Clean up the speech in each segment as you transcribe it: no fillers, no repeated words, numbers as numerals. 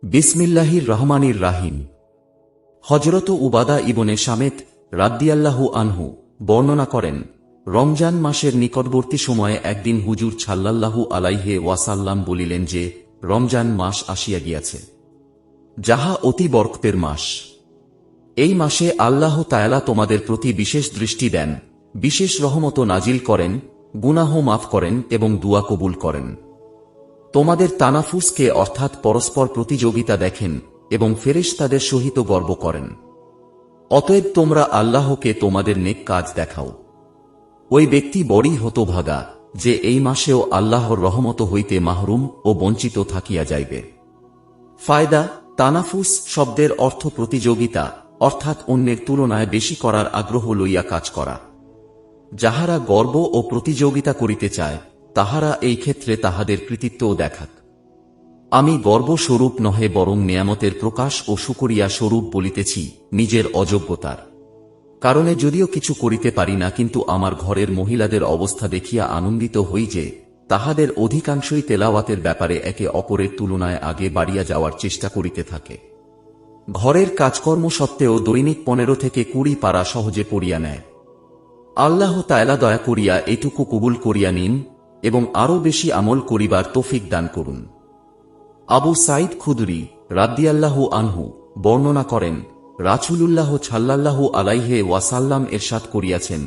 বিসমিল্লাহির রহমানির রাহিম। হযরত উবাদা ইবনে সামেত রাদিয়াল্লাহু আনহু বর্ণনা করেন, রমজান মাসের নিকটবর্তী সময়ে একদিন হুজুর সাল্লাল্লাহু আলাইহি ওয়াসাল্লাম বলিলেন যে, রমজান মাস আসিয়া গিয়াছে, যাহা অতি বরকতের মাস। এই মাসে আল্লাহ তাআলা তোমাদের প্রতি বিশেষ দৃষ্টি দেন, বিশেষ রহমত নাজিল করেন, গুনাহ মাফ করেন এবং দুয়া কবুল করেন। তোমাদের তানাফুসকে অর্থাৎ পরস্পর প্রতিযোগিতা দেখেন এবং ফেরেশতাদের সহিত গর্ব করেন। অতএব তোমরা আল্লাহকে তোমাদের নেক কাজ দেখাও। ওই ব্যক্তি বড়ই হতভাগা যে এই মাসেও আল্লাহর রহমত হইতে মাহরুম ও বঞ্চিত থাকিয়া যাইবে। ফায়দা: তানাফুস শব্দের অর্থ প্রতিযোগিতা, অর্থাৎ অন্যের তুলনায় বেশি করার আগ্রহ লইয়া কাজ করা। যাহারা গর্ব ও প্রতিযোগিতা করিতে চায়, তাহারা এই ক্ষেত্রে তাহাদের কৃতিত্বও দেখাক। আমি গর্বস্বরূপ নহে বরং নেয়ামতের প্রকাশ ও শুকরিয়া স্বরূপ বলিতেছি, নিজের অযোগ্যতার কারণে যদিও কিছু করিতে পারি না, কিন্তু আমার ঘরের মহিলাদের অবস্থা দেখিয়া আনন্দিত হই যে তাহাদের অধিকাংশই তেলাওয়াতের ব্যাপারে একে অপরের তুলনায় আগে বাড়িয়া যাওয়ার চেষ্টা করিতে থাকে। ঘরের কাজকর্ম সত্ত্বেও দৈনিক 15 থেকে 20 পারা সহজে পড়িয়া নেয়। আল্লাহ তাআলা দয়া করিয়া এটুকু কবুল করিয়া নিন এবং আরও বেশি আমল করিবার তৌফিক দান করুন। আবু সাঈদ খুদরী রাদিয়াল্লাহু আনহু বর্ণনা করেন, রাসূলুল্লাহ সাল্লাল্লাহু আলাইহি ওয়াসাল্লাম ইরশাদ করিয়াছেন,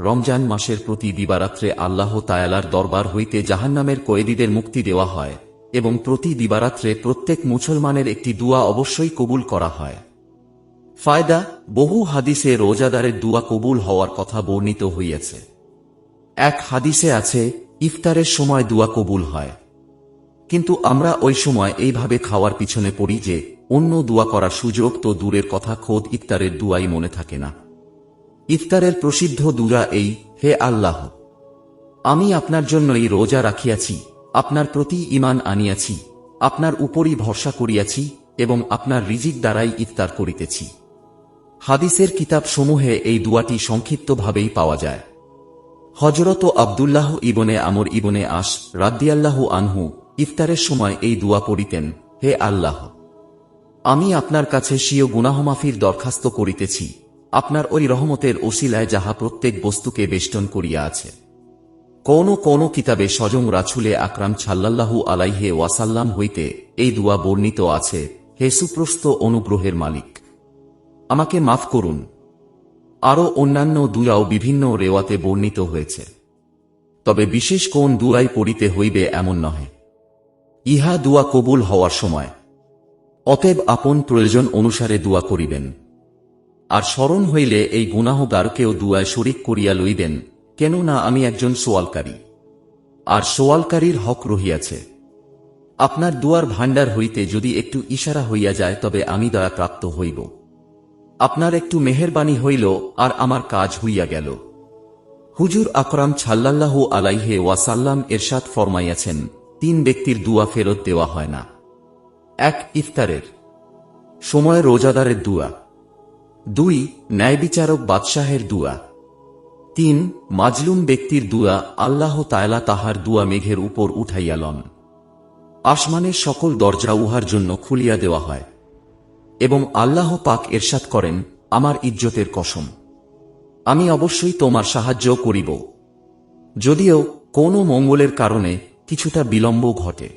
রমজান মাসের প্রতি দিবারাত্রে আল্লাহ তাআলার দরবার হইতে জাহান্নামের কয়েদীদের মুক্তি দেওয়া হয় এবং প্রতি দিবারাত্রে প্রত্যেক মুসলমানের একটি দুয়া অবশ্যই কবুল করা হয়। ফায়দা: বহু হাদিসে রোজাদারের দুয়া কবুল হওয়ার কথা বর্ণিত হইয়াছে। এক হাদিসে আছে, ইফতারের সময় দুয়া কবুল হয়, কিন্তু আমরা ওই সময় এইভাবে খাওয়ার পিছনে পড়ি যে অন্য দুয়া করার সুযোগ তো দূরের কথা, খোদ ইফতারের দুয়াই মনে থাকে না। ইফতারের প্রসিদ্ধ দুয়া এই: হে আল্লাহ, আমি আপনার জন্যই রোজা রাখিয়াছি, আপনার প্রতি ঈমান আনিয়াছি, আপনার উপরই ভরসা করিয়াছি এবং আপনার রিজিক দ্বারাই ইফতার করিতেছি। হাদিসের কিতাব সমূহে এই দুয়াটি সংক্ষিপ্তভাবেই পাওয়া যায়। হযরত আব্দুল্লাহ ইবনে আমর ইবনে আস রাদিয়াল্লাহু আনহু ইফতারের সময় এই দুয়া পড়িতেন, হে আল্লাহ, আমি আপনার কাছে স্বীয় গুনাহমাফির দরখাস্ত করিতেছি, আপনার ওই রহমতের ওসিলায় যাহা প্রত্যেক বস্তুকে বেষ্টন করিয়া আছে। কোন কোন কিতাবে স্বয়ং রাসূলে আকরাম সাল্লাল্লাহু আলাইহি ওয়াসাল্লাম হইতে এই দুয়া বর্ণিত আছে, হে সুপ্রস্ত অনুগ্রহের মালিক, আমাকে মাফ করুন। আরও অন্যান্য দুয়াও বিভিন্ন রেওয়াতে বর্ণিত হয়েছে, তবে বিশেষ কোন দুয়াই পড়িতে হইবে এমন নহে। ইহা দুয়া কবুল হওয়ার সময়। অতএব আপন প্রয়োজন অনুসারে দুয়া করিবেন। আর স্মরণ হইলে এই গুনাহগারকেও দুয়ায় শরীক করিয়া লইবেন, কেননা আমি একজন সোয়ালকারী, আর সোয়ালকারীর হক রহিয়াছে। আপনার দুয়ার ভাণ্ডার হইতে যদি একটু ইশারা হইয়া যায়, তবে আমি দয়া প্রাপ্ত হইব। আপনার একটু মেহেরবানি হইল আর আমার কাজ হইয়া গেল। হুজুর আকরাম সাল্লাল্লাহু আলাইহি ওয়াসাল্লাম ইরশাদ ফরমাইয়াছেন, 3 ব্যক্তির দুয়া ফেরত দেওয়া হয় না। 1. ইফতারের সময় রোজাদারের দুয়া। 2. ন্যায়বিচারক বাদশাহের দুয়া। 3. মাজলুম ব্যক্তির দুয়া, আল্লাহ তাআলা তাহার দুয়া মেঘের উপর উঠাইয়া লন। আসমানের সকল দরজা উহার জন্য খুলিয়া দেওয়া হয় এবং আল্লাহ পাক ইরশাদ করেন, আমার ইজ্জতের কসম, আমি অবশ্যই তোমার সাহায্য করিব, যদিও কোন মঙ্গলের কারণে কিছুটা বিলম্ব ঘটে।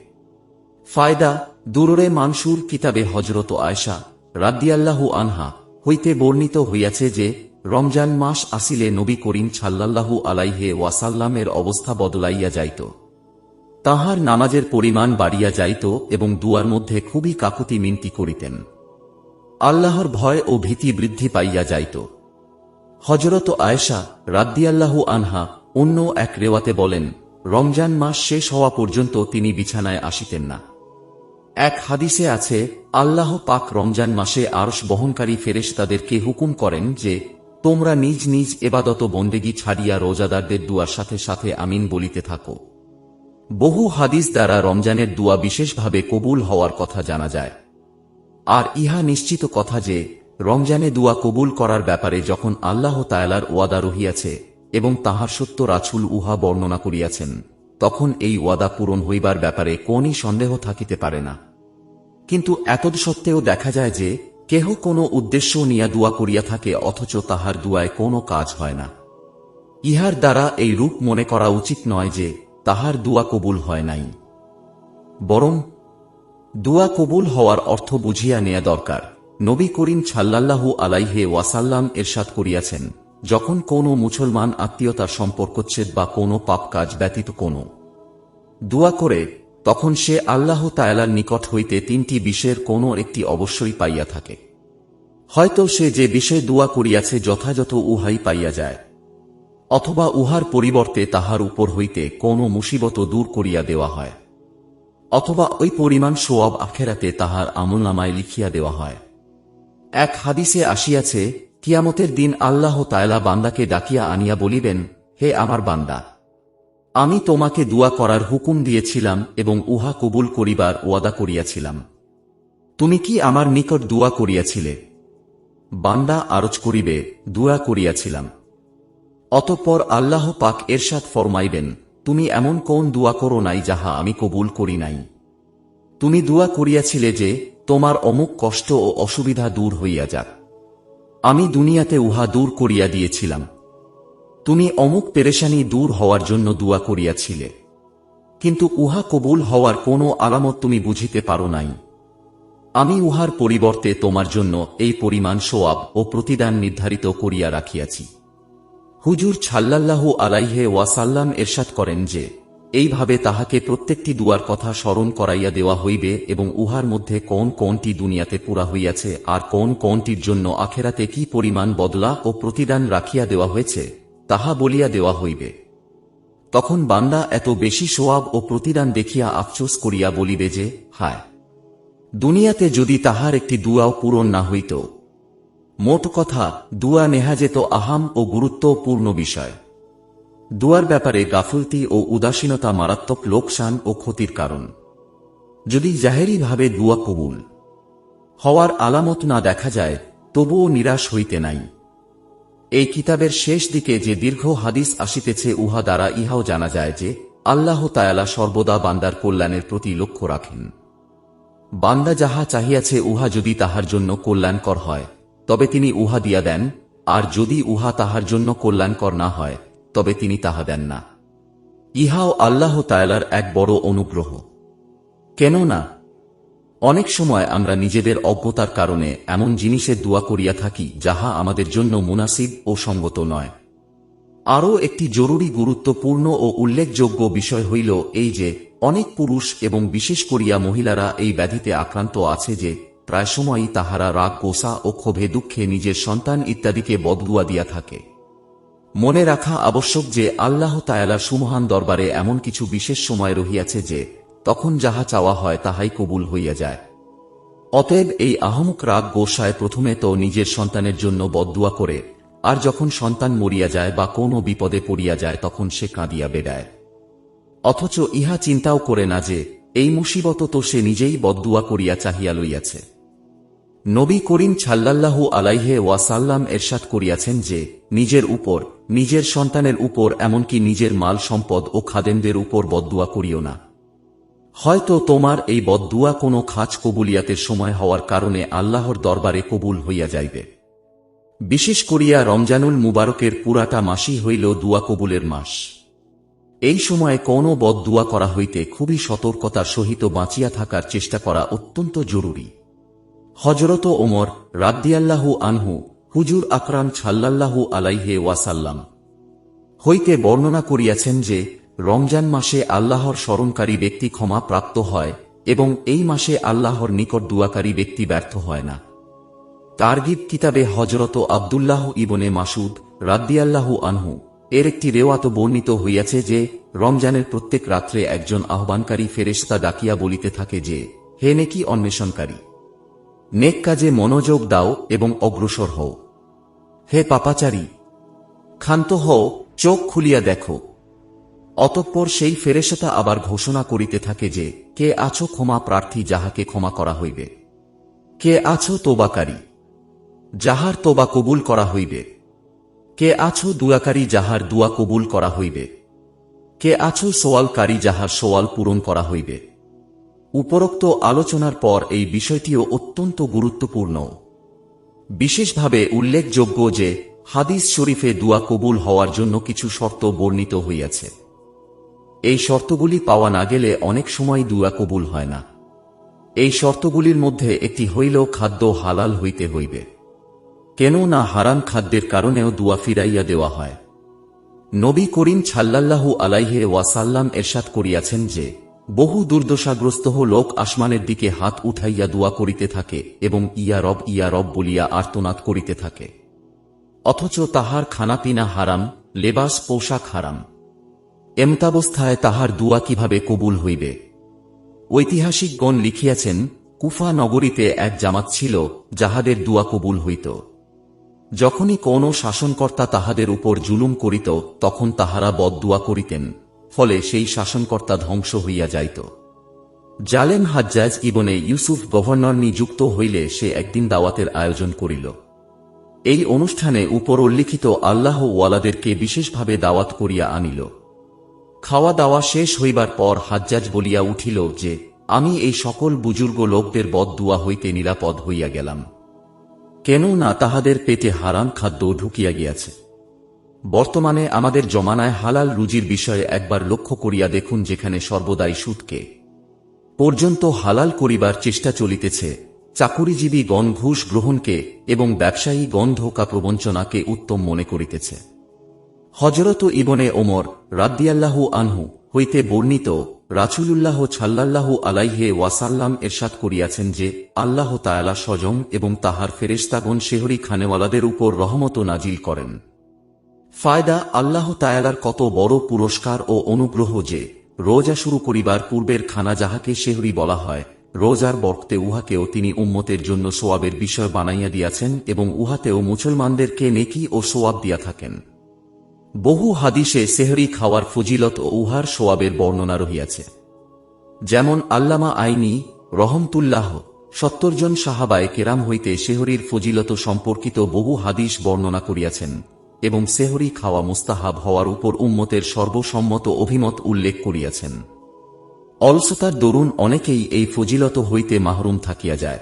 ফায়দা: দুররে মানসুর কিতাবে হযরত আয়েশা রাদিয়াল্লাহু আনহা হইতে বর্ণিত হইয়াছে যে, রমজান মাস আসিলে নবী করিম সাল্লাল্লাহু আলাইহি ওয়াসাল্লামের অবস্থা বদলাইয়া যাইত। তাহার নামাজের পরিমাণ বাড়িয়া যাইত এবং দুয়ার মধ্যে খুবই কাকুতি মিনতি করিতেন। আল্লাহর ভয় ও ভীতি বৃদ্ধি পাইয়া যাইত। হযরত আয়েশা রাদিয়াল্লাহু আনহা অন্য এক রেওয়াতে বলেন, রমজান মাস শেষ হওয়া পর্যন্ত তিনি বিছানায় আসিতেন না। এক হাদিসে আছে, আল্লাহ পাক রমজান মাসে আরশ বহনকারী ফেরেশতাদেরকে হুকুম করেন যে, তোমরা নিজ নিজ ইবাদত বন্দেগী ছাড়িয়া রোজাদারদের দুয়ার সাথে সাথে আমিন বলিতে থাকো। বহু হাদিস দ্বারা রমজানের দুয়া বিশেষভাবে কবুল হওয়ার কথা জানা যায়। আর ইহা নিশ্চিত কথা যে, রমজানে দুয়া কবুল করার ব্যাপারে যখন আল্লাহ তাআলার ওয়াদা রহিয়াছে এবং তাহার সত্য রাসূল উহা বর্ণনা করিয়াছেন, তখন এই ওয়াদা পূরণ হইবার ব্যাপারে কোনই সন্দেহ থাকিতে পারে না। কিন্তু এতদসত্ত্বেও দেখা যায় যে কেহ কোনো উদ্দেশ্য নিয়া দুয়া করিয়া থাকে অথচ তাহার দুয়ায় কোনো কাজ হয় না। ইহার দ্বারা এই রূপ মনে করা উচিত নয় যে তাহার দুয়া কবুল হয় নাই, বরং দুয়া কবুল হওয়ার অর্থ বুঝিয়া নেয়া দরকার। নবী করিম সাল্লাল্লাহু আলাইহি ওয়াসাল্লাম ইরশাদ করিয়াছেন, যখন কোনো মুসলমান আত্মীয়তার সম্পর্কচ্ছেদ বা কোনো পাপ কাজ ব্যতীত কোনো দুয়া করে, তখন সে আল্লাহ তাআলার নিকট হইতে তিনটি বিষয়ের কোনো একটি অবশ্যই পাইয়া থাকে। হয়তো সে যে বিষয়ে দুয়া করিয়াছে যথাযথ উহাই পাইয়া যায়, অথবা উহার পরিবর্তে তাহার উপর হইতে কোনো মুসিবত দূর করিয়া দেওয়া হয়, অথবা ওই পরিমাণ সোয়াব আখেরাতে তাহার আমলনামায় লিখিয়া দেওয়া হয়। এক হাদিসে আসিয়াছে, কিয়ামতের দিন আল্লাহ তাআলা বান্দাকে ডাকিয়া আনিয়া বলিবেন, হে আমার বান্দা, আমি তোমাকে দুয়া করার হুকুম দিয়েছিলাম এবং উহা কবুল করিবার ওয়াদা করিয়াছিলাম। তুমি কি আমার নিকট দুয়া করিয়াছিলে? বান্দা আরজ করিবে, দুয়া করিয়াছিলাম। অতঃপর আল্লাহ পাক এরশাদ ফরমাইবেন, তুমি এমন কোন দুয়া করো নাই যাহা আমি কবুল করি নাই? তুমি দুয়া করিয়াছিলে যে তোমার অমুক কষ্ট ও অসুবিধা দূর হইয়া যাক, আমি দুনিয়াতে উহা দূর করিয়া দিয়েছিলাম। তুমি অমুক পেরেশানি দূর হওয়ার জন্য দুয়া করিয়াছিলে, কিন্তু উহা কবুল হওয়ার কোনো আলামত তুমি বুঝিতে পারো নাই। আমি উহার পরিবর্তে তোমার জন্য এই পরিমাণ সোয়াব ও প্রতিদান নির্ধারিত করিয়া রাখিয়াছি। হুজুর সাল্লাল্লাহু আলাইহি ওয়াসাল্লাম ইরশাদ করেন যে, এইভাবে তাহাকে প্রত্যেকটি দুয়ার কথা স্মরণ করাইয়া দেওয়া হইবে এবং উহার মধ্যে কোন কোনটি দুনিয়াতে পুরা হইয়াছে আর কোন কোনটির জন্য আখেরাতে কি পরিমাণ বদলা ও প্রতিদান রাখিয়া দেওয়া হয়েছে তাহা বলিয়া দেওয়া হইবে। তখন বান্দা এত বেশি সোয়াব ও প্রতিদান দেখিয়া আফসোস করিয়া বলিবে যে, হায়, দুনিয়াতে যদি তাহার একটি দুয়াও পূরণ না হইত। মোট কথা, দুয়া নেহা যেত আহাম ও গুরুত্বপূর্ণ বিষয়। দুয়ার ব্যাপারে গাফলতি ও উদাসীনতা মারাত্মক লোকসান ও ক্ষতির কারণ। যদি জাহেরিভাবে দুয়া কবুল হওয়ার আলামত না দেখা যায়, তবুও নিরাশ হইতে নাই। এই কিতাবের শেষ দিকে যে দীর্ঘ হাদিস আসিতেছে, উহা দ্বারা ইহাও জানা যায় যে আল্লাহ তাআলা সর্বদা বান্দার কল্যাণের প্রতি লক্ষ্য রাখেন। বান্দা যাহা চাহিয়াছে উহা যদি তাহার জন্য কল্যাণকর হয়, তবে তিনি উহা দিয়া দেন, আর যদি উহা তাহার জন্য কল্যাণকর না হয়, তবে তিনি তাহা দেন না। ইহাও আল্লাহ তাআলার এক বড় অনুগ্রহ। কেননা অনেক সময় আমরা নিজেদের অজ্ঞতার কারণে এমন জিনিসের দোয়া করিয়া থাকি যাহা আমাদের জন্য মুনাসিব ও সঙ্গত নয়। আরও একটি জরুরি, গুরুত্বপূর্ণ ও উল্লেখযোগ্য বিষয় হইল এই যে অনেক পুরুষ এবং বিশেষ করিয়া মহিলারা এই ব্যাধিতে আক্রান্ত আছে যে প্রায় সময়ই তাহারা রাগ, গোসা ও ক্ষোভে, দুঃখে নিজের সন্তান ইত্যাদিকে বদদুয়া দিয়া থাকে। মনে রাখা আবশ্যক যে আল্লাহ তাআলার সুমহান দরবারে এমন কিছু বিশেষ সময় রহিয়াছে যে তখন যাহা চাওয়া হয় তাহাই কবুল হইয়া যায়। অতএব এই আহমক রাগ, গোসায় প্রথমে তো নিজের সন্তানের জন্য বদদুয়া করে, আর যখন সন্তান মরিয়া যায় বা কোনো বিপদে পড়িয়া যায় তখন সে কাঁদিয়া বেড়ায়, অথচ ইহা চিন্তাও করে না যে এই মুসিবত তো সে নিজেই বদদুয়া করিয়া চাহিয়া লইয়াছে। নবী করিম সাল্লাল্লাহু আলাইহি ওয়াসাল্লাম ইরশাদ করিয়াছেন যে নিজের উপর, নিজের সন্তানের উপর, এমনকি নিজের মাল সম্পদ ও খাদেমদের উপর বদদুয়া করিও না। হয়তো তোমার এই বদদুয়া কোনো খাজ কবুলিয়াতের সময় হওয়ার কারণে আল্লাহর দরবারে কবুল হইয়া যাইবে। বিশেষ করিয়া রমজানুল মুবারকের পুরাটা মাসই হইল দুয়া কবুলের মাস। এই সময়ে কোনো বদদুয়া করা হইতে খুবই সতর্কতার সহিত বাঁচিয়া থাকার চেষ্টা করা অত্যন্ত জরুরি। হযরত ওমর রাদিয়াল্লাহু আনহু হুজুর আকরাম সাল্লাল্লাহু আলাইহি ওয়াসাল্লাম হইতে বর্ণনা করিয়াছেন যে রমজান মাসে আল্লাহর স্মরণকারী ব্যক্তি ক্ষমা প্রাপ্ত হয় এবং এই মাসে আল্লাহর নিকট দুয়াকারী ব্যক্তি ব্যর্থ হয় না। তারগিব কিতাবে হযরত আব্দুল্লাহ ইবনে মাসুদ রাদিয়াল্লাহু আনহু এর একটি রেওয়াত বর্ণিত হইয়াছে যে রমজানের প্রত্যেক রাত্রে একজন আহ্বানকারী ফেরেশতা ডাকিয়া বলিতে থাকে যে, হে নেকি অন্বেষণকারী, নেক কাজে মনোযোগ দাও এবং অগ্রসর হও। হে পাপাচারী, ক্ষান্ত হও, চোখ খুলিয়া দেখো। অতঃপর সেই ফেরেশতা আবার ঘোষণা করিতে থাকে যে, কে আছো ক্ষমা প্রার্থী যাহাকে ক্ষমা করা হইবে? কে আছো তোবাকারী যাহার তোবা কবুল করা হইবে? কে আছো দুয়াকারী যাহার দুয়া কবুল করা হইবে? কে আছো সোয়ালকারী যাহার সোয়াল পূরণ করা হইবে? উপরোক্ত আলোচনার পর এই বিষয়টিও অত্যন্ত গুরুত্বপূর্ণ। বিশেষভাবে উল্লেখযোগ্য যে হাদিস শরীফে দুয়া কবুল হওয়ার জন্য কিছু শর্ত বর্ণিত হইয়াছে। এই শর্তগুলি পাওয়া না গেলে অনেক সময় দুয়া কবুল হয় না। এই শর্তগুলির মধ্যে একটি হইল খাদ্য হালাল হইতে হইবে, কেননা হারাম খাদ্যের কারণেও দুয়া ফিরাইয়া দেওয়া হয়। নবী করিম সাল্লাল্লাহু আলাইহি ওয়াসাল্লাম এরশাদ করিয়াছেন যে বহু দুর্দশাগ্রস্ত লোক আসমানের দিকে হাত উঠাইয়া দোয়া করিতে থাকে এবং ইয়া রব বলিয়া আর্তনাদ করিতে থাকে, অথচ তাহার খানাপিনা হারাম, লেবাস পোশাক হারাম। এমতাবস্থায় তাহার দুয়া কিভাবে কবুল হইবে? ঐতিহাসিকগণ লিখিয়াছেন, কুফা নগরীতে এক জামাত ছিল যাহাদের দুয়া কবুল হইত। যখনই কোন শাসনকর্তা তাহাদের উপর জুলুম করিত তখন তাহারা বদদুয়া করিতেন, ফলে সেই শাসনকর্তা ধ্বংস হইয়া যাইত। জালেম হাজ্জাজ ইবনে ইউসুফ গভর্নর নিযুক্ত হইলে সে একদিন দাওয়াতের আয়োজন করিল। এই অনুষ্ঠানে উপর উল্লিখিত আল্লাহ ওয়ালাদেরকে বিশেষভাবে দাওয়াত করিয়া আনিল। খাওয়া দাওয়া শেষ হইবার পর হাজ্জাজ বলিয়া উঠিল যে, আমি এই সকল বুজুর্গ লোকদের বদদুয়া হইতে নিরাপদ হইয়া গেলাম, কেননা তাহাদের পেটে হারাম খাদ্য ঢুকিয়া গিয়াছে। বর্তমানে আমাদের জমানায় হালাল রুজির বিষয়ে একবার লক্ষ্য করিয়া দেখুন, যেখানে সর্বদাই সুদকে পর্যন্ত হালাল করিবার চেষ্টা চলিতেছে, চাকুরিজীবী গণ ঘুষ গ্রহণকে এবং ব্যবসায়ী গণ ধোঁকা প্রবঞ্চনাকে উত্তম মনে করিতেছে। হযরত ইবনে ওমর রাদিয়াল্লাহু আনহু হইতে বর্ণিত, রাসূলুল্লাহ সাল্লাল্লাহু আলাইহি ওয়াসাল্লাম এরশাদ করিয়াছেন যে, আল্লাহ তাআলা স্বয়ং এবং তাহার ফেরেশতাগণ সেহরি খানেওয়ালাদের উপর রহমত নাজিল করেন। ফায়দা, আল্লাহ তাআলার কত বড় পুরস্কার ও অনুগ্রহ যে রোজা শুরু করিবার পূর্বের খানা যাহাকে সেহরি বলা হয়, রোজার বরকতে উহাকেও তিনি উম্মতের জন্য সোয়াবের বিষয় বানাইয়া দিয়াছেন এবং উহাতেও মুসলমানদেরকে নেকি ও সোয়াব দিয়া থাকেন। বহু হাদিসে সেহরি খাওয়ার ফজিলত ও উহার সোয়াবের বর্ণনা রহিয়াছে। যেমন আল্লামা আইনি রহমতুল্লাহ ৭০ জন সাহাবায়ে কেরাম হইতে সেহরির ফজিলত সম্পর্কিত বহু হাদিস বর্ণনা করিয়াছেন এবং সেহরি খাওয়া মুস্তাহাব হওয়ার উপর উম্মতের সর্বসম্মত অভিমত উল্লেখ করিয়াছেন। অলসতার দরুন অনেকেই এই ফজিলত হইতে মাহরুম থাকিয়া যায়।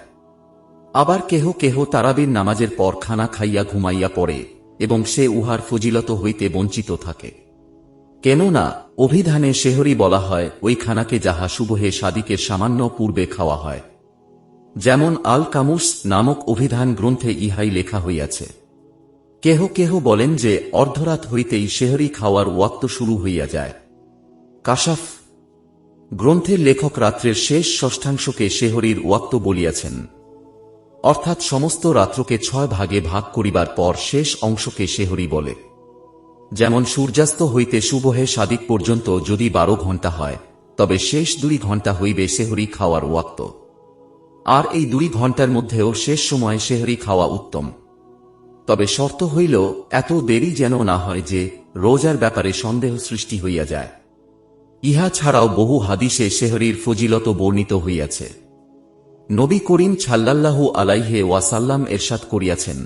আবার কেহ কেহ তারাবির নামাজের পর খানা খাইয়া ঘুমাইয়া পড়ে এবং সে উহার ফজিলত হইতে বঞ্চিত থাকে, কেননা অভিধানে সেহরি বলা হয় ওই খানাকে যাহা সুবহে সাদিকের সামান্য পূর্বে খাওয়া হয়। যেমন আল কামুস নামক অভিধান গ্রন্থে ইহাই লেখা হইয়াছে। কেহ কেহ বলেন যে অর্ধরাত হইতেই সেহরি খাওয়ার ওয়াক্ত শুরু হইয়া যায়। কাশাফ গ্রন্থের লেখক রাত্রের শেষ ষষ্ঠাংশকে সেহরির ওয়াক্ত বলিয়াছেন, অর্থাৎ সমস্ত রাত্রকে ৬ ভাগে ভাগ করিবার পর শেষ অংশকে সেহরি বলে। যেমন সূর্যাস্ত হইতে সুবহে সাদিক পর্যন্ত যদি ১২ ঘণ্টা হয়, তবে শেষ ২ ঘণ্টা হইবে সেহরি খাওয়ার ওয়াক্ত। আর এই ২ ঘণ্টার মধ্যেও শেষ সময় সেহরি খাওয়া উত্তম। তবে শর্ত হইল এত দেরি যেন না হয় যে রোজার ব্যাপারে সন্দেহ সৃষ্টি হইয়া যায়। ইহা ছাড়াও বহু হাদিসে সেহরির ফজিলত বর্ণিত হইয়াছে। নবী করিম সাল্লাল্লাহু আলাইহি ওয়াসাল্লাম এরশাদ করিয়াছেন,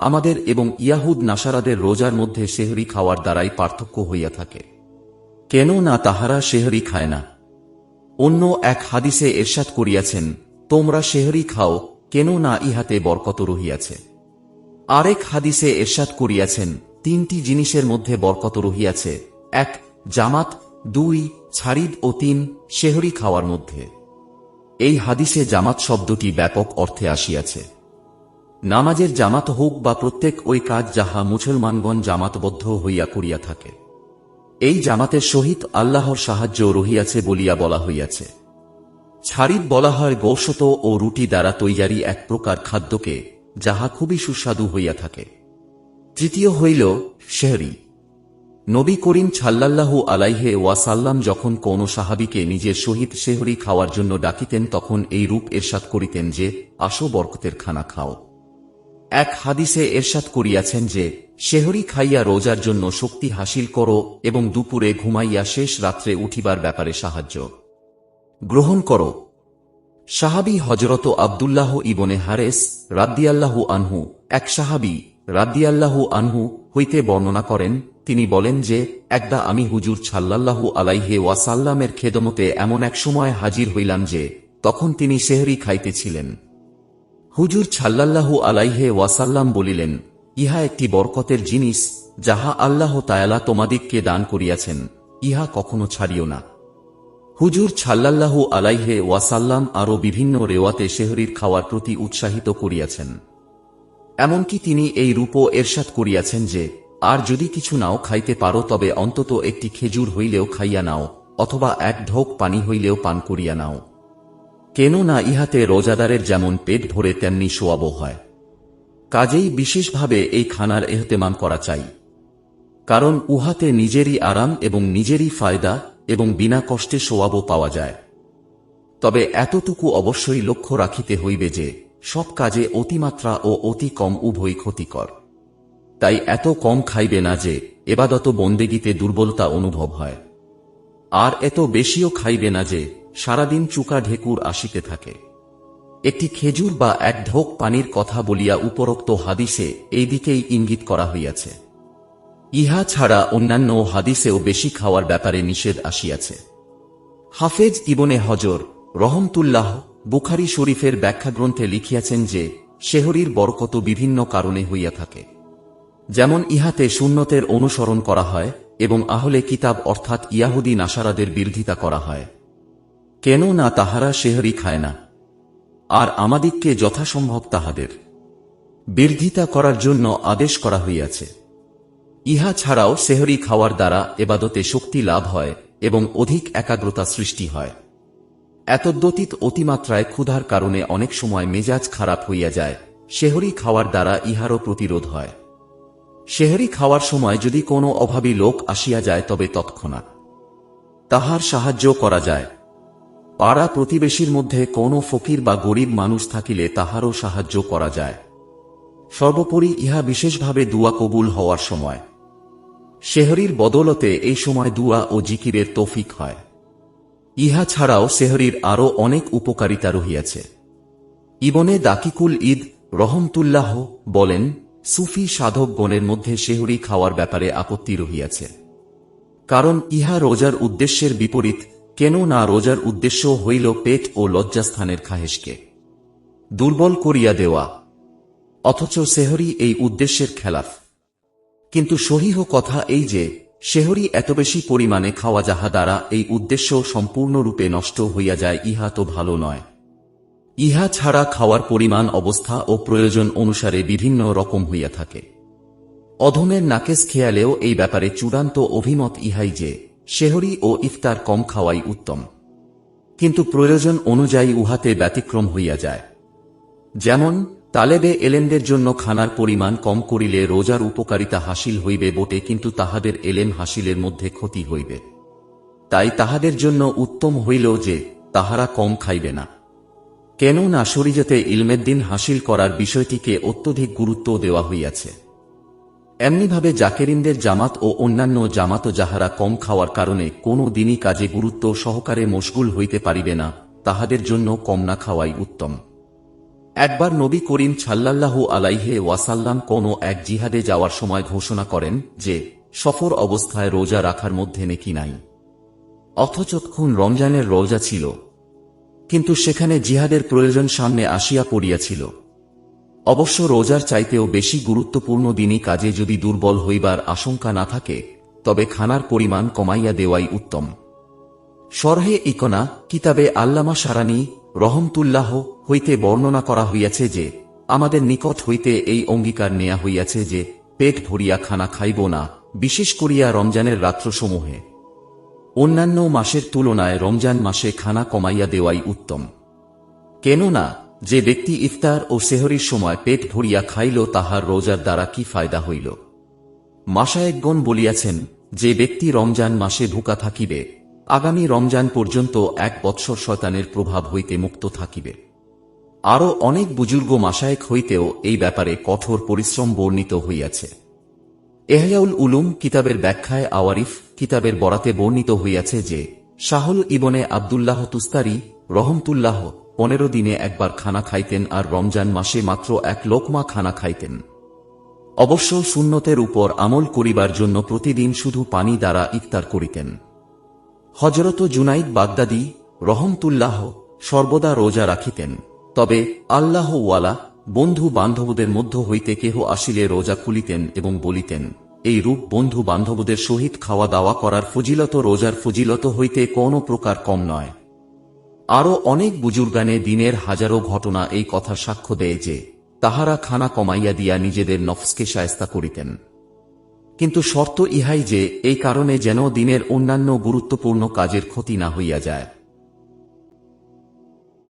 আমাদের এবং ইয়াহুদ নাসারাদের রোজার মধ্যে সেহরি খাওয়ার দ্বারাই পার্থক্য হইয়া থাকে, কেননা তাহারা সেহরি খায় না। অন্য এক হাদিসে এরশাদ করিয়াছেন, তোমরা সেহরি খাও, কেননা ইহাতে বরকত রহিয়াছে। আরেক হাদিসে এরশাদ করিয়াছেন, ৩টি জিনিসের মধ্যে বরকত রহিয়াছে, ১ জামাত, ২ ছারিদ ও ৩ সেহরি খাওয়ার মধ্যে। এই হাদিসে জামাত শব্দটি ব্যাপক অর্থে আসিয়াছে। নামাজের জামাত হোক বা প্রত্যেক ওই কাজ যাহা মুসলমানগণ জামাতবদ্ধ হইয়া করিয়া থাকে, এই জামাতের সহিত আল্লাহর সাহায্য রহিয়াছে বলিয়া বলা হইয়াছে। ছারিদ বলা হয় গোশত ও রুটি দ্বারা তৈয়ারি এক প্রকার খাদ্যকে, যাহা খুবই সুস্বাদু হইয়া থাকে। তৃতীয় হইল সেহরি। নবী করিম সাল্লাল্লাহু আলাইহি ওয়াসাল্লাম যখন কোন সাহাবীকে নিজের সহিত সেহরি খাওয়ার জন্য ডাকিতেন তখন এই রূপ এরশাদ করিতেন যে, আসো বরকতের খানা খাও। এক হাদিসে এরশাদ করিয়াছেন যে, সেহরি খাইয়া রোজার জন্য শক্তি হাসিল করো এবং দুপুরে ঘুমাইয়া শেষ রাত্রে উঠিবার ব্যাপারে সাহায্য গ্রহণ করো। সাহাবী হযরত আব্দুল্লাহ ইবনে হারেস রাদিয়াল্লাহু আনহু, এক সাহাবী রাদিয়াল্লাহু আনহু হইতে বর্ণনা করেন, তিনি বলেন যে, একদা আমি হুজুর সাল্লাল্লাহু আলাইহি ওয়াসাল্লামের খেদমতে এমন এক সময় হাজির হইলাম যে তখন তিনি সেহরি খাইতেছিলেন। হুজুর সাল্লাল্লাহু আলাইহি ওয়াসাল্লাম বলিলেন, ইহা একটি বরকতের জিনিস, যাহা আল্লাহ তাআলা তোমাদিগকে দান করিয়াছেন, ইহা কখনো ছাড়িও না। হুজুর সাল্লাল্লাহু আলাইহি ওয়াসাল্লাম আরও বিভিন্ন রেওয়াতে সেহরির খাওয়ার প্রতি উৎসাহিত করিয়াছেন। এমনকি তিনি এই রূপও এরশাদ করিয়াছেন যে, আর যদি কিছু নাও খাইতে পারো তবে অন্তত একটি খেজুর হইলেও খাইয়া নাও, অথবা এক ঢোক পানি হইলেও পান করিয়া নাও। কেন না ইহাতে রোজাদারের যেমন পেট ভরে তেমনি সোয়াব হয়। কাজেই বিশেষভাবে এই খানার এহতেমাম করা চাই, কারণ উহাতে নিজেরই আরাম এবং নিজেরই ফায়দা এবং বিনা কষ্টে সোয়াবও পাওয়া যায়। তবে এতটুকু অবশ্যই লক্ষ্য রাখিতে হইবে যে, সব কাজে অতিমাত্রা ও অতি কম উভয়ই ক্ষতিকর। তাই এত কম খাইবে না যে এবাদত বন্দেগীতে দুর্বলতা অনুভব হয়, আর এত বেশিও খাইবে না যে সারাদিন চুকা ঢেকুর আসিতে থাকে। একটি খেজুর বা এক ঢোক পানির কথা বলিয়া উপরোক্ত হাদিসে এই দিকেই ইঙ্গিত করা হইয়াছে। ইহা ছাড়া অন্যান্য হাদিসেও বেশি খাওয়ার ব্যাপারে নিষেধ আসিয়াছে। হাফেজ ইবনে হজর রহমতুল্লাহ বুখারী শরীফের ব্যাখ্যাগ্রন্থে লিখিয়াছেন যে, সেহরির বরকত বিভিন্ন কারণে হইয়া থাকে। যেমন ইহাতে সুন্নতের অনুসরণ করা হয় এবং আহলে কিতাব অর্থাৎ ইয়াহুদী নাসারাদের বিরোধিতা করা হয়। কেন না তাহারা সেহরি খায় না, আর আমাদিগকে যথাসম্ভব তাহাদের বিরোধিতা করার জন্য আদেশ করা হইয়াছে। ইহা ছাড়াও সেহরি খাওয়ার দ্বারা এবাদতে শক্তি লাভ হয় এবং অধিক একাগ্রতা সৃষ্টি হয়। এতদ্ব্যতীত অতিমাত্রায় ক্ষুধার কারণে অনেক সময় মেজাজ খারাপ হইয়া যায়, সেহরি খাওয়ার দ্বারা ইহারও প্রতিরোধ হয়। সেহরি খাওয়ার সময় যদি কোনো অভাবী লোক আসিয়া যায় তবে তৎক্ষণাৎ তাহার সাহায্য করা যায়। পাড়া প্রতিবেশীর মধ্যে কোনো ফকির বা গরিব মানুষ থাকিলে তাহারও সাহায্য করা যায়। সর্বোপরি ইহা বিশেষভাবে দুয়া কবুল হওয়ার সময়। সেহরির বদলতে এই সময় দুয়া ও জিকিরের তৌফিক হয়। ইহা ছাড়াও সেহরির আরও অনেক উপকারিতা রহিয়াছে। ইবনে দাকিকুল ঈদ রহমতুল্লাহ বলেন, সুফি সাধকগণের মধ্যে সেহরি খাওয়ার ব্যাপারে আপত্তি রহিয়াছে, কারণ ইহা রোজার উদ্দেশ্যের বিপরীত। কেন না রোজার উদ্দেশ্য হইল পেট ও লজ্জাস্থানের খাহেশকে দুর্বল করিয়া দেওয়া, অথচ সেহরি এই উদ্দেশ্যের খেলাফ। কিন্তু সহিহ কথা এই যে, সেহরি এত বেশি পরিমাণে খাওয়া যাহা দ্বারা এই উদ্দেশ্য সম্পূর্ণরূপে নষ্ট হইয়া যায়, ইহা তো ভালো নয়। ইহা ছাড়া খাওয়ার পরিমাণ অবস্থা ও প্রয়োজন অনুসারে বিভিন্ন রকম হইয়া থাকে। অধমের নাকেশ খেয়ালেও এই ব্যাপারে চূড়ান্ত অভিমত ইহাই যে, সেহরি ও ইফতার কম খাওয়াই উত্তম, কিন্তু প্রয়োজন অনুযায়ী উহাতে ব্যতিক্রম হইয়া যায়। যেমন তালেবে এলেমদের জন্য খানার পরিমাণ কম করিলে রোজার উপকারিতা হাসিল হইবে বটে, কিন্তু তাহাদের এলেম হাসিলের মধ্যে ক্ষতি হইবে। তাই তাহাদের জন্য উত্তম হইল যে তাহারা কম খাইবে না। কেন না শরীয়তে ইলমেদ্দিন হাসিল করার বিষয়টিকে অত্যধিক গুরুত্ব দেওয়া হইয়াছে। এমনিভাবে জাকেরিনদের জামাত ও অন্যান্য জামাতও যাহারা কম খাওয়ার কারণে কোনো দিনই কাজে গুরুত্ব সহকারে মশগুল হইতে পারিবে না, তাহাদের জন্য কম না খাওয়াই উত্তম। একবার নবী করিম সাল্লাল্লাহু আলাইহি ওয়াসাল্লাম কোনো এক জিহাদে যাওয়ার সময় ঘোষণা করেন যে, সফর অবস্থায় রোজা রাখার মধ্যে নেকি নাই। অথচ তখন রমজানের রোজা ছিল, কিন্তু সেখানে জিহাদের প্রয়োজন সামনে আসিয়া পড়িয়াছিল। অবশ্য রোজার চাইতেও বেশি গুরুত্বপূর্ণ দিনই কাজে যদি দুর্বল হইবার আশঙ্কা না থাকে, তবে খানার পরিমাণ কমাইয়া দেওয়াই উত্তম। শরহে ইকনা কিতাবে আল্লামা সারানী রহমতুল্লাহ হইতে বর্ণনা করা হইয়াছে যে, আমাদের নিকট হইতে এই অঙ্গীকার নেয়া হইয়াছে যে, পেট ভরিয়া খানা খাইব না, বিশেষ করিয়া রমজানের রাত্রসমূহে। অন্যান্য মাসের তুলনায় রমজান মাসে খানা কমাইয়া দেওয়াই উত্তম। কেননা যে ব্যক্তি ইফতার ও সেহরির সময় পেট ভরিয়া খাইল, তাহার রোজার দ্বারা কি ফায়দা হইল? মাশায়েখগণ বলিয়াছেন, যে ব্যক্তি রমজান মাসে ভুকা থাকিবে, আগামী রমজান পর্যন্ত 1 বৎসর শয়তানের প্রভাব হইতে মুক্ত থাকিবে। আরও অনেক বুজুর্গ মাশায়েখ হইতেও এই ব্যাপারে কঠোর পরিশ্রম বর্ণিত হইয়াছে। ইহয়াউল উলুম কিতাবের ব্যাখ্যায় আওয়ারিফ কিতাবের বরাতে বর্ণিত হইয়াছে যে, শাহুল ইবনে আব্দুল্লাহ তুস্তারি রহমতুল্লাহ 15 দিনে একবার খানা খাইতেন, আর রমজান মাসে মাত্র 1 লোকমা খানা খাইতেন। অবশ্য সুন্নতের উপর আমল করিবার জন্য প্রতিদিন শুধু পানি দ্বারা ইফতার করিতেন। হযরত জুনাইদ বাগদাদী রহমতুল্লাহ সর্বদা রোজা রাখিতেন। তবে আল্লাহওয়ালা বন্ধু বান্ধবদের মধ্য হইতে কেহ আসিলে রোজা খুলিতেন এবং বলিতেন, এই রূপ বন্ধু বান্ধবদের সহিত খাওয়া দাওয়া করার ফজিলত রোজার ফজিলত হইতে কোন প্রকার কম নয়। আরও অনেক বুজুর্গানে দিনের হাজারো ঘটনা এই কথা সাক্ষ্য দেয় যে তাহারা খানা কমাইয়া দিয়া নিজেদের নফসকে শায়েস্তা করিতেন। কিন্তু শর্ত ইহাই যে এই কারণে যেন দিনের অন্যান্য গুরুত্বপূর্ণ কাজের ক্ষতি না হইয়া যায়।